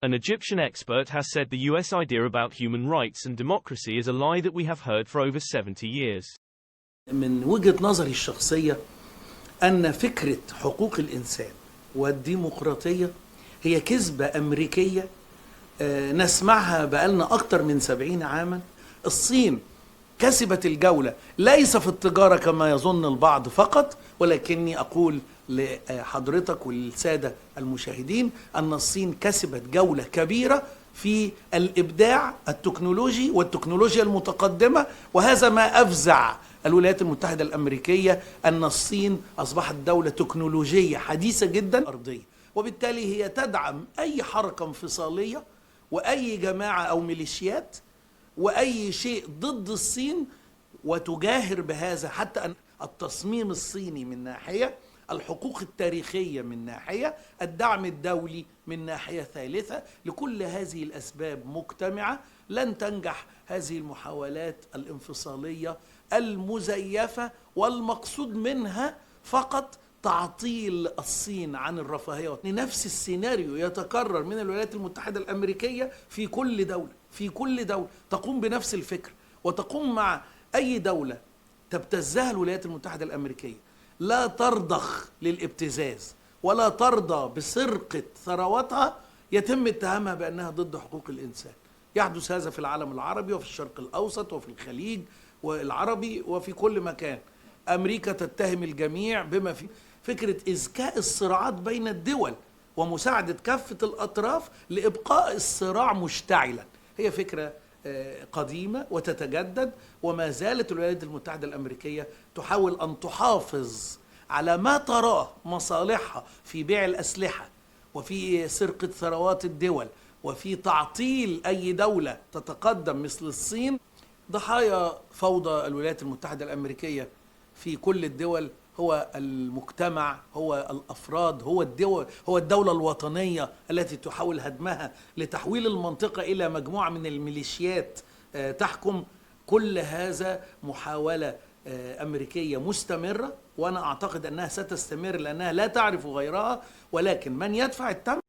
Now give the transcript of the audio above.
An Egyptian expert has said the US idea about human rights and democracy is a lie that we have heard for over 70 years. من وجهة نظري الشخصية أن فكرة حقوق الإنسان والديمقراطية هي كذبة أمريكية نسمعها بقالنا أكتر من 70 عاما. الصين كسبت الجولة ليس في التجارة كما يظن البعض فقط، ولكني أقول لحضرتك والسادة المشاهدين أن الصين كسبت جولة كبيرة في الإبداع التكنولوجي والتكنولوجيا المتقدمة، وهذا ما أفزع الولايات المتحدة الأمريكية أن الصين أصبحت دولة تكنولوجية حديثة جدا أرضية، وبالتالي هي تدعم أي حركة انفصالية وأي جماعة أو ميليشيات وأي شيء ضد الصين، وتجاهر بهذا حتى أن التصميم الصيني من ناحية، الحقوق التاريخية من ناحية، الدعم الدولي من ناحية ثالثة. لكل هذه الأسباب مجتمعة لن تنجح هذه المحاولات الانفصالية المزيفة، والمقصود منها فقط تعطيل الصين عن الرفاهية. نفس السيناريو يتكرر من الولايات المتحدة الأمريكية في كل دولة، في كل دولة تقوم بنفس الفكر، وتقوم مع أي دولة تبتزها الولايات المتحدة الأمريكية لا ترضخ للابتزاز ولا ترضى بسرقة ثرواتها يتم اتهامها بأنها ضد حقوق الإنسان. يحدث هذا في العالم العربي وفي الشرق الأوسط وفي الخليج والعربي وفي كل مكان. أمريكا تتهم الجميع بما في فكرة إذكاء الصراعات بين الدول ومساعدة كافة الأطراف لإبقاء الصراع مشتعلا. هي فكرة قديمة وتتجدد، وما زالت الولايات المتحدة الأمريكية تحاول أن تحافظ على ما تراه مصالحها في بيع الأسلحة وفي سرقة ثروات الدول وفي تعطيل أي دولة تتقدم مثل الصين. ضحايا فوضى الولايات المتحدة الأمريكية في كل الدول هو المجتمع، هو الأفراد، هو الدولة الوطنية التي تحاول هدمها لتحويل المنطقة إلى مجموعة من الميليشيات تحكم. كل هذا محاولة أمريكية مستمرة، وأنا أعتقد أنها ستستمر لأنها لا تعرف غيرها، ولكن من يدفع الثمن